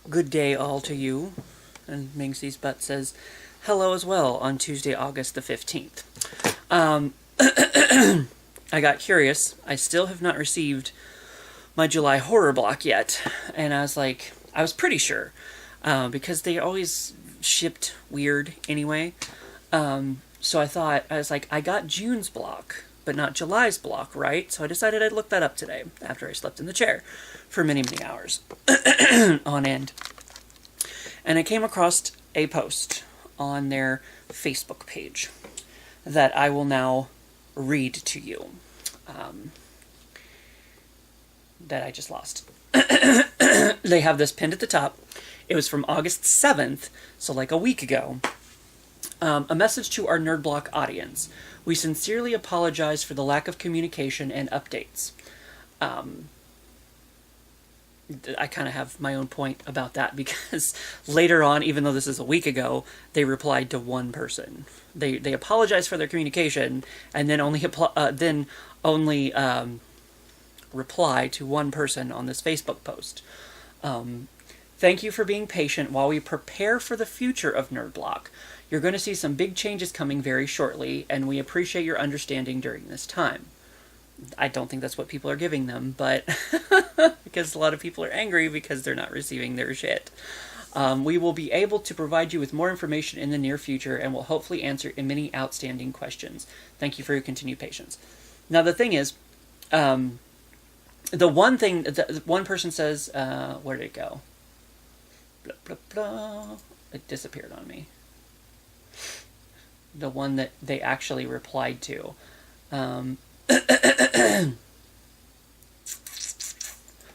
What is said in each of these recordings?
Good day all to you. And Mingsy's butt says hello as well on Tuesday, August the 15th. I got curious. I still have not received my July horror block yet. And I was pretty sure. Because they always shipped weird anyway. So I was like, I got June's block, but not July's block, right? So I decided I'd look that up today after I slept in the chair for many, many hours on end. And I came across a post on their Facebook page that I will now read to you. That I just lost. They have this pinned at the top. It was from August 7th, so like a week ago. A message to our Nerd Block audience. We sincerely apologize for the lack of communication and updates. I kind of have my own point about that because later on, even though this is a week ago, they replied to one person. They apologized for their communication and then only reply to one person on this Facebook post. Thank you for being patient while we prepare for the future of Nerd Block. You're going to see some big changes coming very shortly, and we appreciate your understanding during this time. I don't think that's what people are giving them, but because a lot of people are angry because they're not receiving their shit. We will be able to provide you with more information in the near future and will hopefully answer many outstanding questions. Thank you for your continued patience. Now, the thing is, the one person says, where did it go? Blah, blah, blah. It disappeared on me. The one that they actually replied to.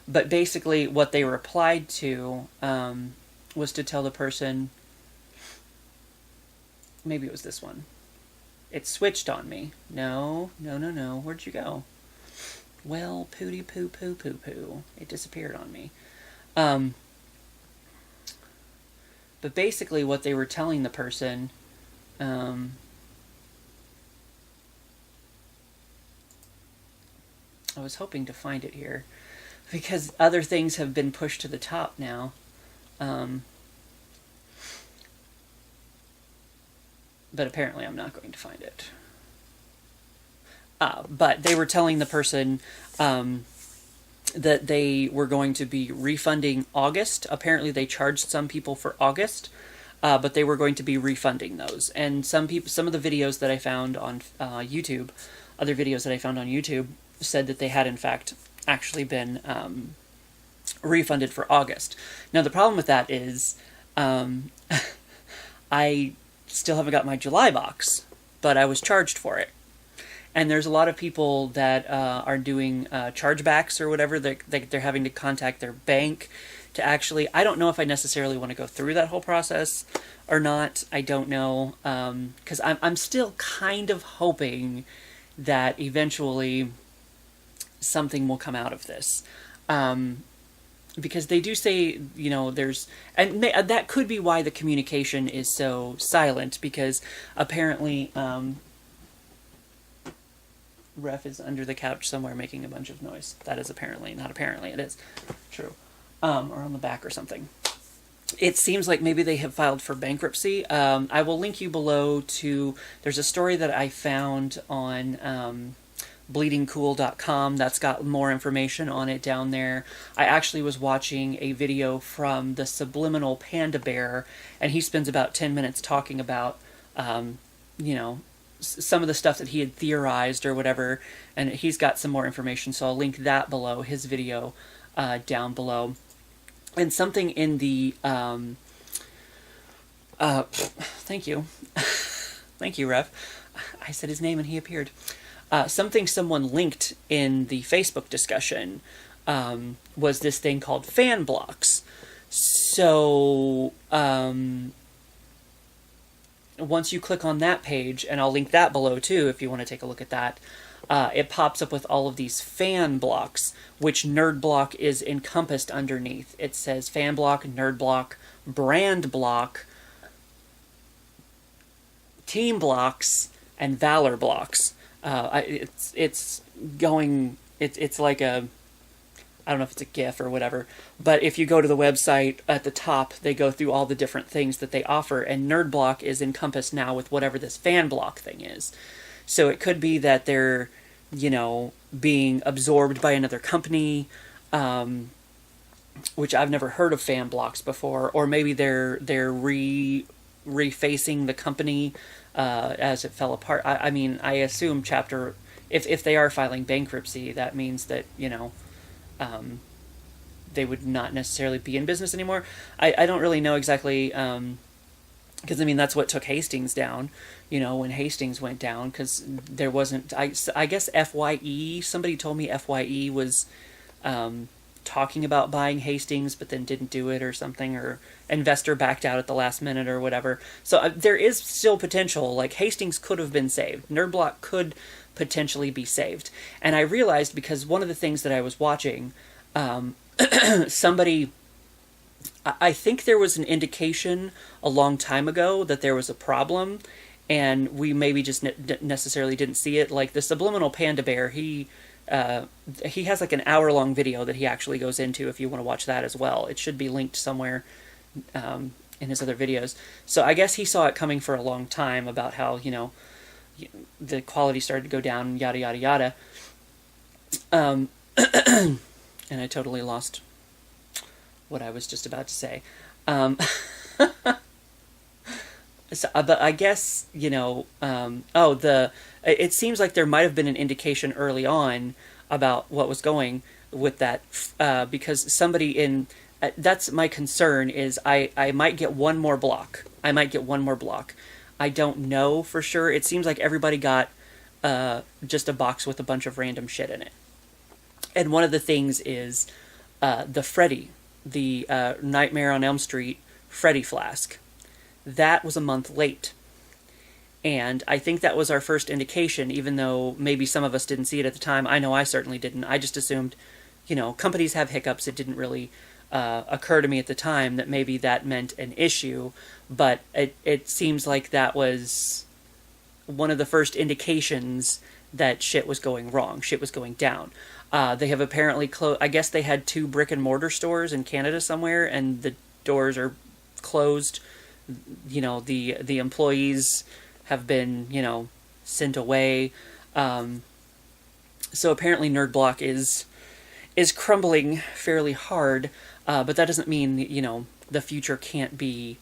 But basically what they replied to was to tell the person, maybe it was this one. It switched on me. No. Where'd you go? Well, pooty poo poo poo poo. It disappeared on me. But basically what they were telling the person, I was hoping to find it here, because other things have been pushed to the top now. But apparently I'm not going to find it. But they were telling the person that they were going to be refunding August. Apparently they charged some people for August, but they were going to be refunding those. And some of the videos that I found on YouTube, other videos that I found on YouTube, said that they had in fact actually been refunded for August. Now the problem with that is I still haven't got my July box, but I was charged for it. And there's a lot of people that are doing chargebacks or whatever. They're having to contact their bank to actually... I don't know if I necessarily want to go through that whole process or not. I don't know. Because I'm still kind of hoping that eventually something will come out of this. Because they do say, there's... And that could be why the communication is so silent, because apparently... Ref is under the couch somewhere making a bunch of noise. That is apparently, not apparently, it is true. Or on the back or something. It seems like maybe they have filed for bankruptcy. I will link you below to... There's a story that I found on bleedingcool.com that's got more information on it down there. I actually was watching a video from the Subliminal Panda Bear, and he spends about 10 minutes talking about, some of the stuff that he had theorized or whatever, and he's got some more information, so I'll link that below, his video down below. And something in the... thank you. Thank you, Ref. I said his name and he appeared. Something someone linked in the Facebook discussion was this thing called fan blocks. So... once you click on that page, and I'll link that below too if you want to take a look at that, it pops up with all of these fan blocks, which Nerd Block is encompassed underneath. It says fan block, Nerd Block, brand block, team blocks, and valor blocks. It's like a... I don't know if it's a GIF or whatever, but if you go to the website at the top, they go through all the different things that they offer, and Nerd Block is encompassed now with whatever this fan block thing is. So it could be that they're, being absorbed by another company, which I've never heard of fan blocks before, or maybe they're refacing the company as it fell apart. I mean, I assume if they are filing bankruptcy, that means that they would not necessarily be in business anymore. I don't really know exactly, because that's what took Hastings down, when Hastings went down, because there wasn't, I guess FYE, somebody told me FYE was talking about buying Hastings, but then didn't do it or something, or investor backed out at the last minute or whatever. So there is still potential. Like, Hastings could have been saved. Nerdblock could potentially be saved. And I realized, because one of the things that I was watching, somebody, I think there was an indication a long time ago that there was a problem, and we maybe just necessarily didn't see it. Like the Subliminal Panda Bear, he has like an hour-long video that he actually goes into if you want to watch that as well. It should be linked somewhere in his other videos. So I guess he saw it coming for a long time about how, the quality started to go down, yada, yada, yada. And I totally lost what I was just about to say. But I guess, it seems like there might have been an indication early on about what was going with that, because somebody that's my concern, is I might get one more block. I don't know for sure. It seems like everybody got just a box with a bunch of random shit in it. And one of the things is the Freddy, the Nightmare on Elm Street Freddy flask. That was a month late. And I think that was our first indication, even though maybe some of us didn't see it at the time. I know I certainly didn't. I just assumed, companies have hiccups. It didn't really occur to me at the time that maybe that meant an issue. But it seems like that was one of the first indications that shit was going wrong. Shit was going down. They have apparently closed. I guess they had 2 brick and mortar stores in Canada somewhere, and the doors are closed. The employees have been, sent away. So apparently Nerdblock is crumbling fairly hard, but that doesn't mean, the future can't be...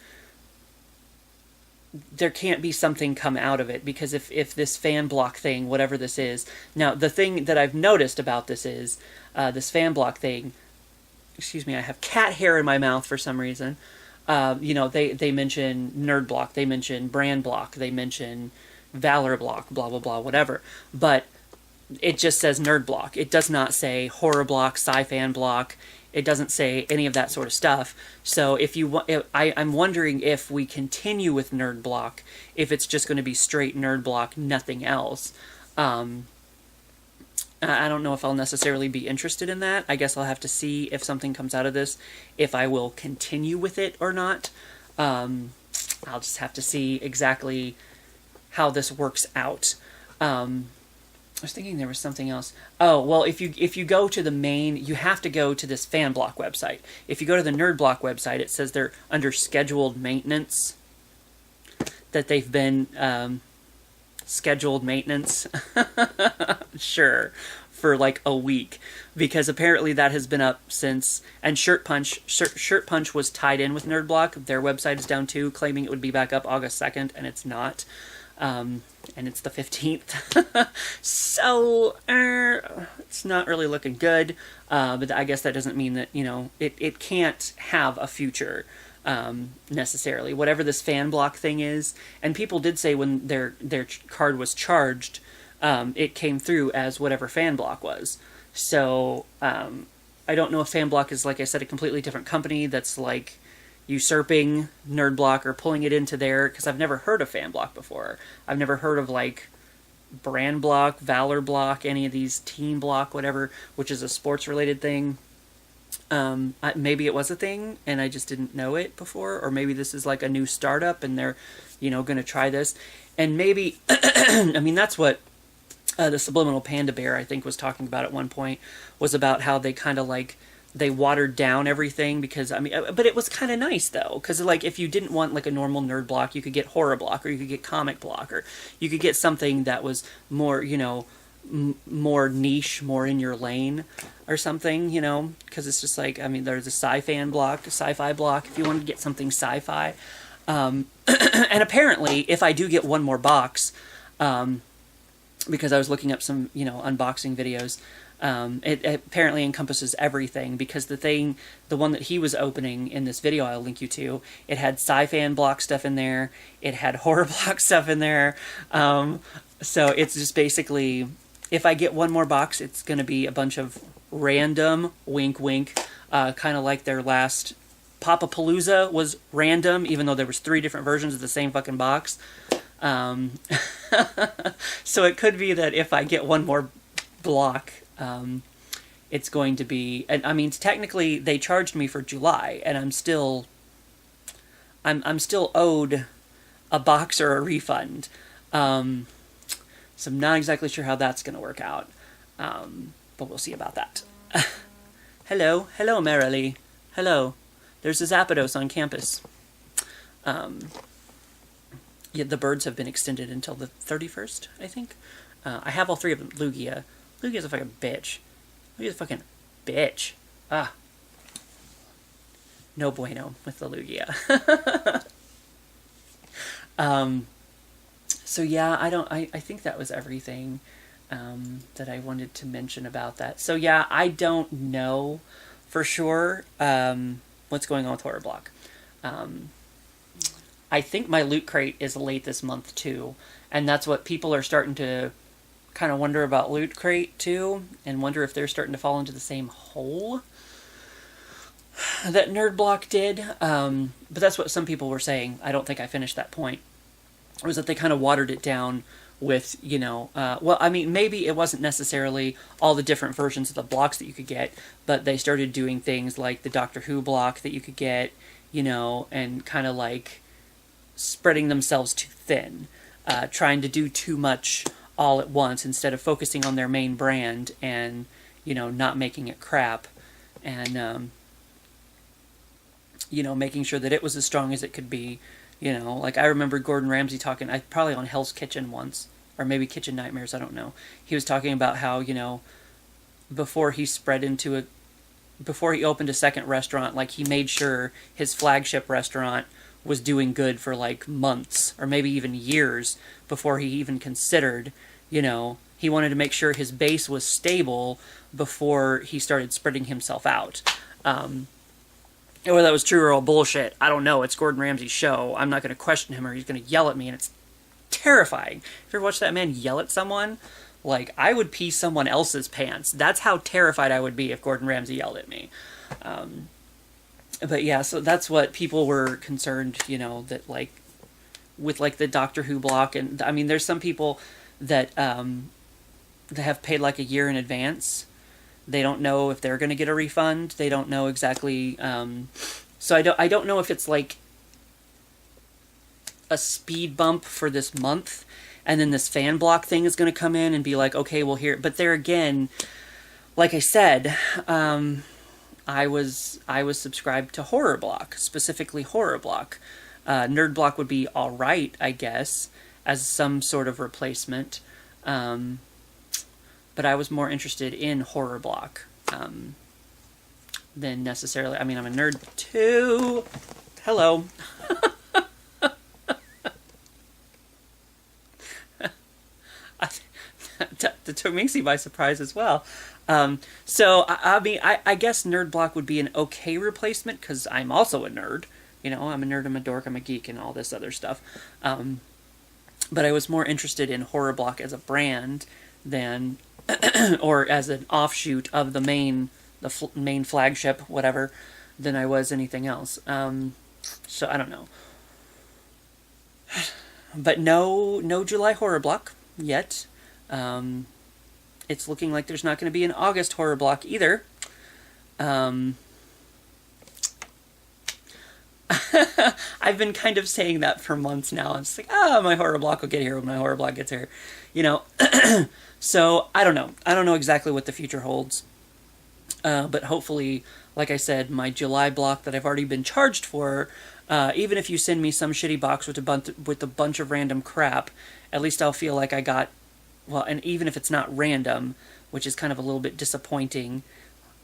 There can't be something come out of it, because if this fan block thing, whatever this is... Now, the thing that I've noticed about this is, this fan block thing... Excuse me, I have cat hair in my mouth for some reason. They mention Nerd Block, they mention Brand Block, they mention Valor Block, blah, blah, blah, whatever. But it just says Nerd Block. It does not say Horror Block, Sci-Fan Block. It doesn't say any of that sort of stuff. So I'm wondering if we continue with Nerd Block, if it's just going to be straight Nerd Block, nothing else. I don't know if I'll necessarily be interested in that. I guess I'll have to see if something comes out of this, if I will continue with it or not. I'll just have to see exactly how this works out. I was thinking there was something else. Oh, well, if you go to the main, you have to go to this fan block website. If you go to the Nerd Block website, it says they're under scheduled maintenance, that they've been... scheduled maintenance, sure, for like a week, because apparently that has been up since, and Shirt Punch was tied in with Nerd Block. Their website is down too, claiming it would be back up August 2nd, and it's not, and it's the 15th, so, it's not really looking good, but I guess that doesn't mean that, it can't have a future, necessarily, whatever this fan block thing is. And people did say when their card was charged, it came through as whatever fan block was. So I don't know if fan block is, like I said, a completely different company that's like usurping Nerd Block or pulling it into there, because I've never heard of fan block before. I've never heard of like Brand Block, Valor Block, any of these, Team Block, whatever, which is a sports related thing. Maybe it was a thing and I just didn't know it before, or maybe this is like a new startup and they're, going to try this. And maybe, I mean, that's what The Subliminal Panda Bear, I think, was talking about at one point, was about how they kind of like, they watered down everything because, I mean, but it was kind of nice though, because like if you didn't want like a normal nerd block, you could get horror block, or you could get comic block, or you could get something that was more, you know, more niche, more in your lane or something, you know, because it's just like, I mean, there's a sci-fi block, if you wanted to get something sci-fi. And apparently, if I do get one more box, because I was looking up some, you know, unboxing videos, it apparently encompasses everything, because the one that he was opening in this video I'll link you to, it had sci-fi block stuff in there, it had horror block stuff in there, so it's just basically, if I get one more box, it's going to be a bunch of random, wink wink, kind of like their last Papapalooza was random, even though there was 3 different versions of the same fucking box. So it could be that if I get one more block, it's going to be, and I mean, technically they charged me for July, and I'm still owed a box or a refund. So I'm not exactly sure how that's going to work out, but we'll see about that. Hello, Marilee. Hello. There's a Zapdos on campus. Yeah, the birds have been extended until the 31st, I think. I have all 3 of them. Lugia. Lugia's a fucking bitch. Lugia's a fucking bitch. Ah. No bueno with the Lugia. So yeah, I think that was everything that I wanted to mention about that. So yeah, I don't know for sure what's going on with Horror Block. I think my Loot Crate is late this month too, and that's what people are starting to kind of wonder about Loot Crate too, and wonder if they're starting to fall into the same hole that Nerd Block did. But that's what some people were saying. I don't think I finished that point. Was that they kind of watered it down with, you know, well, I mean, maybe it wasn't necessarily all the different versions of the blocks that you could get, but they started doing things like the Doctor Who block that you could get, you know, and kind of like spreading themselves too thin, trying to do too much all at once instead of focusing on their main brand and, you know, not making it crap, and, you know, making sure that it was as strong as it could be. You know, like I remember Gordon Ramsay talking, probably on Hell's Kitchen once, or maybe Kitchen Nightmares, I don't know. He was talking about how, you know, before he opened a second restaurant, like he made sure his flagship restaurant was doing good for like months, or maybe even years, before he even considered, you know, he wanted to make sure his base was stable before he started spreading himself out. Whether that was true or all bullshit, I don't know. It's Gordon Ramsay's show. I'm not going to question him, or he's going to yell at me, and it's terrifying. If you ever watch that man yell at someone, like, I would pee someone else's pants. That's how terrified I would be if Gordon Ramsay yelled at me. But yeah, so that's what people were concerned, you know, that like, with like the Doctor Who block, and I mean, there's some people that that have paid like a year in advance. They don't know if they're going to get a refund. They don't know exactly. So I don't know if it's like a speed bump for this month, and then this fan block thing is going to come in and be like, okay, well here. But there again, like I said, I was subscribed to Horror Block, specifically Horror Block. Nerd Block would be all right, I guess, as some sort of replacement. But I was more interested in Horror Block than necessarily. I mean, I'm a nerd too. Hello. That took Minxie by surprise as well. So, I mean, I guess Nerd Block would be an okay replacement, because I'm also a nerd. You know, I'm a nerd, I'm a dork, I'm a geek, and all this other stuff. But I was more interested in Horror Block as a brand than... or as an offshoot of the main flagship, whatever, than I was anything else. So I don't know. But no July Horror Block yet. It's looking like there's not going to be an August Horror Block either. I've been kind of saying that for months now. I'm just like, oh, my horror block will get here when my horror block gets here, you know. So I don't know. I don't know exactly what the future holds. But hopefully, like I said, my July block that I've already been charged for, even if you send me some shitty box with a bunch of random crap, at least I'll feel like I got, well, and even if it's not random, which is kind of a little bit disappointing,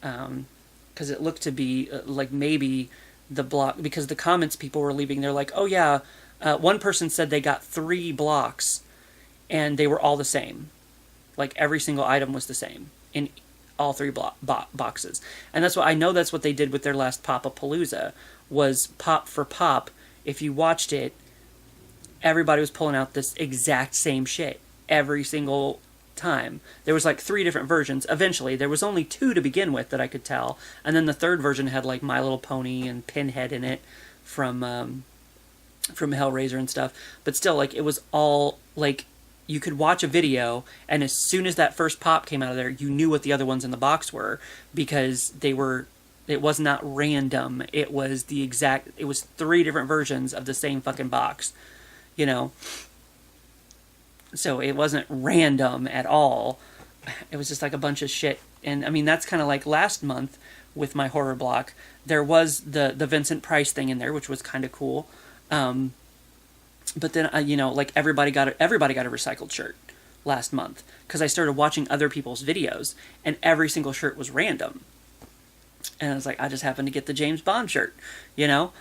because it looked to be like maybe the block, because the comments people were leaving, they're like, oh yeah, one person said they got 3 blocks, and they were all the same. Like every single item was the same in all 3 boxes. And that's what I know, that's what they did with their last Pop-A-Palooza, was pop for pop. If you watched it, everybody was pulling out this exact same shit every single time. There was like 3 different versions. Eventually, there was only 2 to begin with that I could tell, and then the third version had like My Little Pony and Pinhead in it from Hellraiser and stuff. But still, like, it was all like, you could watch a video, and as soon as that first pop came out of there, you knew what the other ones in the box were, because it was not random. It was it was 3 different versions of the same fucking box, you know? So it wasn't random at all. It was just like a bunch of shit. And I mean, that's kind of like last month with my horror block. There was the Vincent Price thing in there, which was kind of cool. But then, you know, like everybody got a recycled shirt last month, because I started watching other people's videos, and every single shirt was random. And I was like, I just happened to get the James Bond shirt, you know,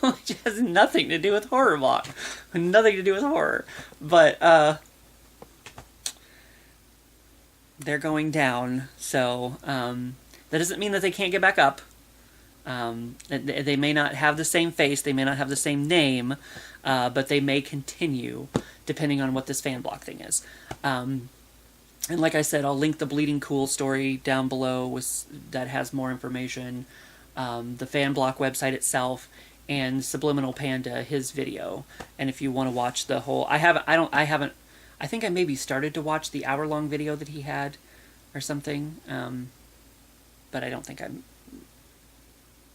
which has nothing to do with horror block, nothing to do with horror. But they're going down, so that doesn't mean that they can't get back up. They may not have the same face, they may not have the same name, but they may continue, depending on what this fan block thing is. And like I said, I'll link the Bleeding Cool story down below that has more information, the fan block website itself, and Subliminal Panda, his video. And if you want to watch the whole, I think I maybe started to watch the hour-long video that he had, or something, but I don't think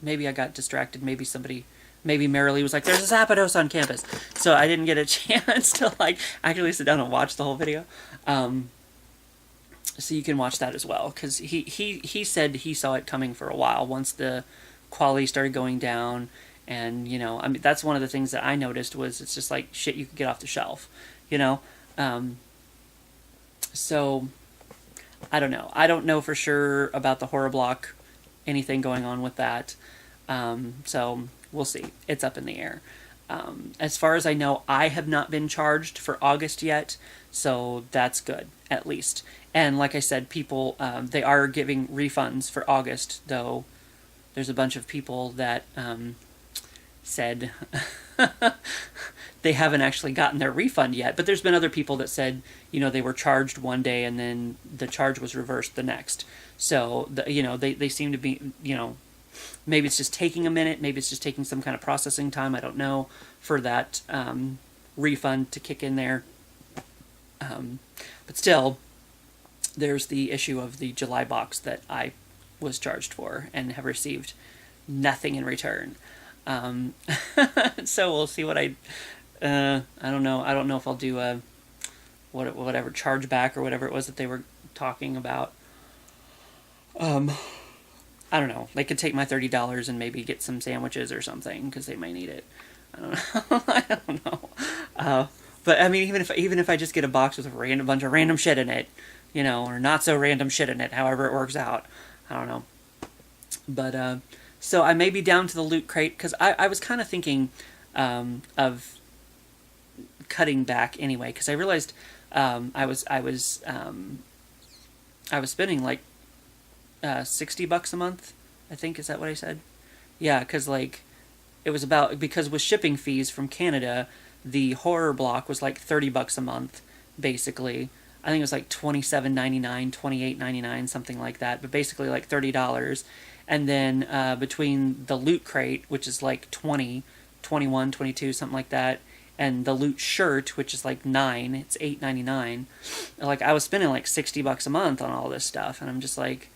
maybe I got distracted, maybe Marilee was like, there's a Zapdos on campus, so I didn't get a chance to like actually sit down and watch the whole video. So you can watch that as well, because he said he saw it coming for a while once the quality started going down. And, you know, I mean, that's one of the things that I noticed, was it's just like shit you could get off the shelf, you know. So I don't know. I don't know for sure about the horror block, anything going on with that. So we'll see. It's up in the air. As far as I know, I have not been charged for August yet, so that's good, at least. And like I said, people, they are giving refunds for August, though there's a bunch of people that said they haven't actually gotten their refund yet. But there's been other people that said, you know, they were charged one day and then the charge was reversed the next. So, you know, they seem to be, you know, maybe it's just taking a minute, maybe it's just taking some kind of processing time, I don't know, for that refund to kick in there. But still, there's the issue of the July box that I was charged for and have received nothing in return. So we'll see what I don't know. I don't know if I'll do a whatever chargeback or whatever it was that they were talking about. I don't know. They could take my $30 and maybe get some sandwiches or something, because they might need it. I don't know. I don't know. But I mean, even if I just get a box with a bunch of random shit in it, you know, or not so random shit in it, however it works out, I don't know. But so I may be down to the loot crate, because I was kind of thinking of cutting back anyway, because I realized I was spending like $60 a month, I think. Is that what I said? Yeah, because like it was because with shipping fees from Canada, the horror block was like $30 a month, basically. I think it was like $27.99, $28.99, something like that, but basically like $30. And then between the loot crate, which is like $20, $21, $22, something like that, and the loot shirt, which is like $9, it's $8.99. Like I was spending like $60 a month on all this stuff, and I'm just like,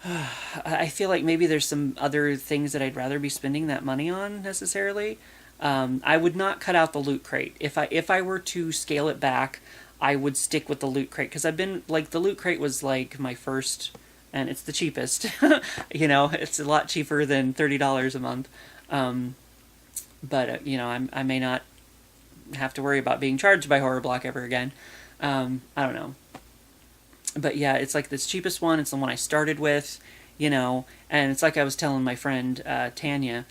I feel like maybe there's some other things that I'd rather be spending that money on necessarily. I would not cut out the Loot Crate. If I were to scale it back, I would stick with the Loot Crate, because I've been like, the Loot Crate was like my first, and it's the cheapest. It's a lot cheaper than $30 a month. But I may not have to worry about being charged by Horror Block ever again. I don't know. But yeah, it's like this cheapest one. It's the one I started with, and it's like I was telling my friend Tanya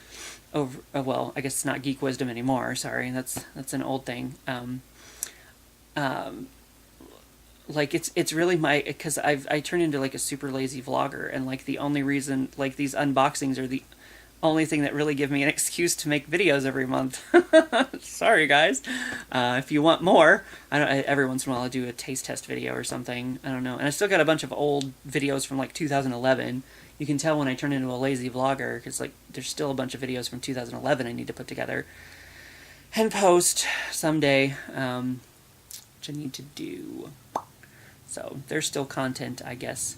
over. Well, I guess it's not Geek Wisdom anymore. Sorry, that's an old thing. Like it's really because I turn into like a super lazy vlogger, and like the only reason like these unboxings are the only thing that really give me an excuse to make videos every month. Sorry, guys. If you want more, every once in a while I do a taste test video or something. I don't know. And I still got a bunch of old videos from like 2011. You can tell when I turn into a lazy vlogger, because like there's still a bunch of videos from 2011 I need to put together and post someday, which I need to do. So there's still content, I guess,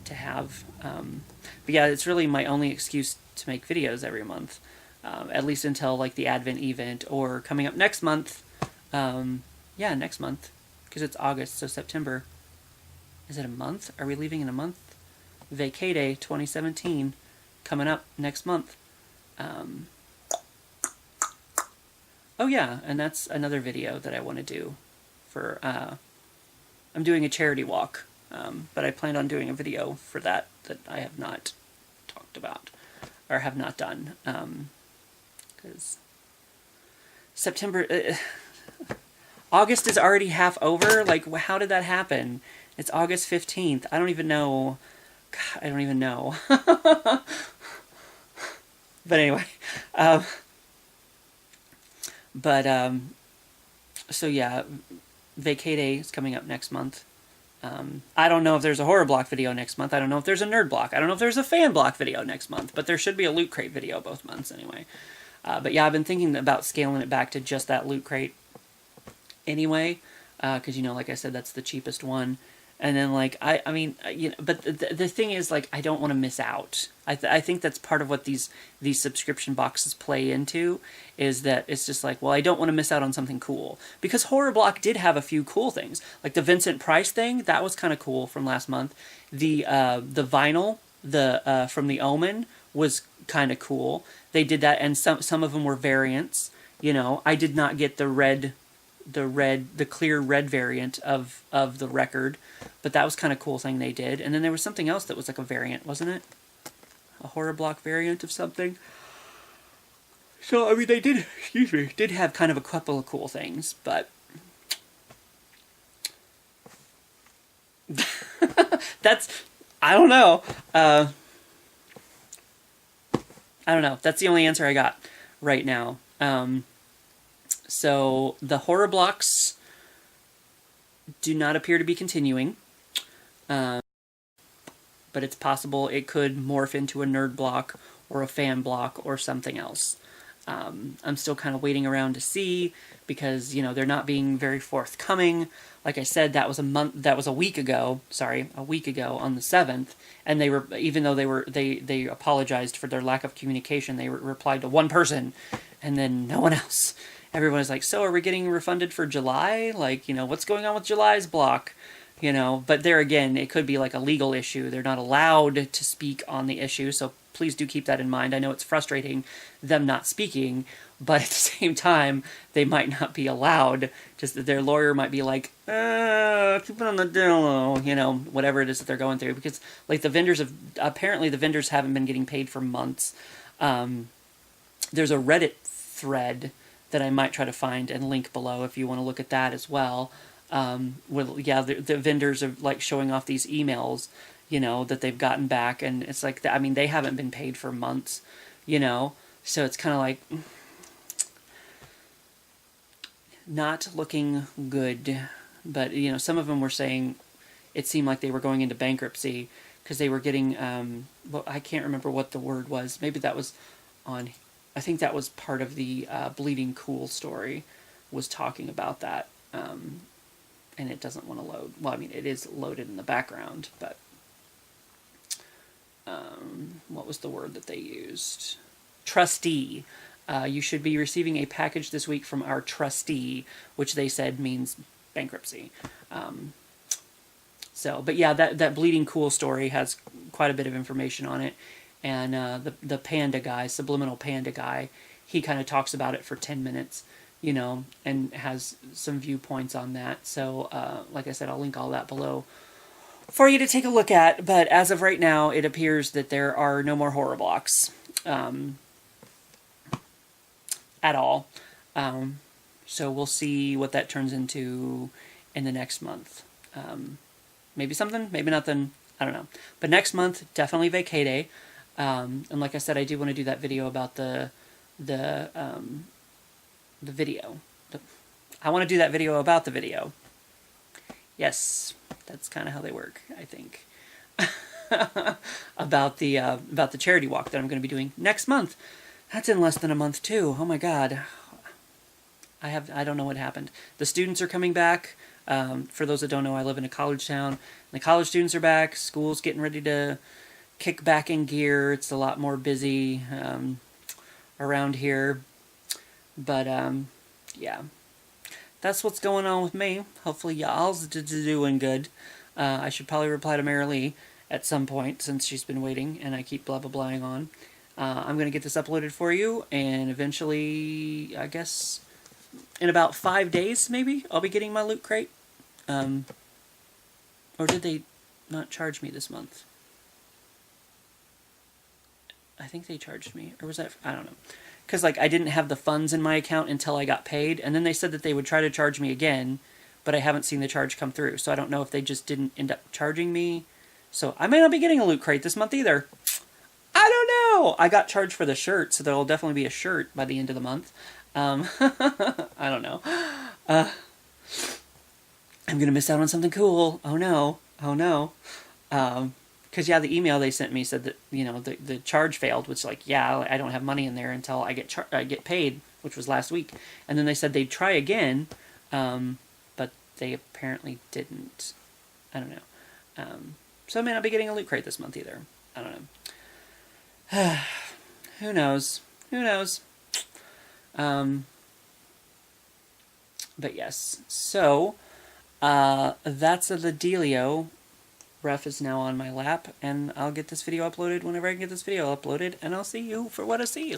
to have. But yeah, it's really my only excuse to make videos every month, at least until like the Advent event, or coming up next month. Yeah, next month, because it's August, so September. Is it a month? Are we leaving in a month? Vacay Day 2017 coming up next month. Oh yeah, and that's another video that I want to do for. I'm doing a charity walk, but I plan on doing a video for that I have not talked about, or have not done, because September, August is already half over. Like, how did that happen? It's August 15th. I don't even know. God, I don't even know. But anyway, so yeah, Vacay Day is coming up next month. I don't know if there's a Horror Block video next month. I don't know if there's a Nerd Block. I don't know if there's a Fan Block video next month. But there should be a Loot Crate video both months anyway. But yeah, I've been thinking about scaling it back to just that Loot Crate anyway. Because, like I said, that's the cheapest one. And then, like, I mean, but the thing is, like, I don't want to miss out. I think that's part of what these subscription boxes play into, is that it's just like, well, I don't want to miss out on something cool. Because Horror Block did have a few cool things. Like the Vincent Price thing, that was kind of cool from last month. The vinyl, from The Omen, was kind of cool. They did that, and some of them were variants. I did not get the clear red variant of the record, but that was kind of cool thing they did. And then there was something else that was like a variant, wasn't it? A Horror Block variant of something. So I mean, they did have kind of a couple of cool things, but that's, I don't know. I don't know. That's the only answer I got right now. So the Horror Blocks do not appear to be continuing. But it's possible it could morph into a Nerd Block or a Fan Block or something else. I'm still kind of waiting around to see, because, they're not being very forthcoming. Like I said, that was a week ago on the 7th, and even though they apologized for their lack of communication, they replied to one person, and then no one else. Everyone is like, so are we getting refunded for July? Like, what's going on with July's block? But there again, it could be like a legal issue. They're not allowed to speak on the issue, so please do keep that in mind. I know it's frustrating, them not speaking, but at the same time, they might not be allowed. Just that their lawyer might be like, keep it on the down low, whatever it is that they're going through. Because, like, the vendors haven't been getting paid for months. There's a Reddit thread that I might try to find and link below if you want to look at that as well. The vendors are like showing off these emails, that they've gotten back, and it's like, I mean, they haven't been paid for months, so it's kind of like not looking good. But some of them were saying it seemed like they were going into bankruptcy because they were getting I can't remember what the word was. Maybe that was on, I think that was part of the Bleeding Cool story, was talking about that. And it doesn't want to load. Well, I mean, it is loaded in the background, but what was the word that they used? Trustee. You should be receiving a package this week from our trustee, which they said means bankruptcy. But yeah, that Bleeding Cool story has quite a bit of information on it. And the panda guy, Subliminal Panda guy, he kind of talks about it for 10 minutes, and has some viewpoints on that. So, like I said, I'll link all that below for you to take a look at. But as of right now, it appears that there are no more horror blocks at all. So we'll see what that turns into in the next month. Maybe something, maybe nothing, I don't know. But next month, definitely vacay day. And like I said, I do want to do that video about the video. I want to do that video about the video. Yes, that's kind of how they work, I think. about the charity walk that I'm going to be doing next month. That's in less than a month too. Oh my God. I don't know what happened. The students are coming back. For those that don't know, I live in a college town. The college students are back. School's getting ready to kick back in gear. It's a lot more busy around here. But yeah, that's what's going on with me. Hopefully y'all's doing good. I should probably reply to Mary Lee at some point since she's been waiting and I keep blah blah blahing on. I'm going to get this uploaded for you, and eventually, I guess, in about 5 days, maybe, I'll be getting my loot crate. Or did they not charge me this month? I think they charged me. Or was that... I don't know. Because, I didn't have the funds in my account until I got paid, and then they said that they would try to charge me again, but I haven't seen the charge come through, so I don't know if they just didn't end up charging me. So I may not be getting a loot crate this month either. I don't know! I got charged for the shirt, so there will definitely be a shirt by the end of the month. I don't know. I'm going to miss out on something cool. Oh no. Oh no. Because, yeah, the email they sent me said that, the charge failed, which, yeah, I don't have money in there until I get paid, which was last week. And then they said they'd try again, but they apparently didn't. I don't know. So I may not be getting a loot crate this month either. I don't know. Who knows? Who knows? But yes, so, that's the dealio. Ref is now on my lap, and I'll get this video uploaded whenever I can get this video uploaded, and I'll see you for what I see you.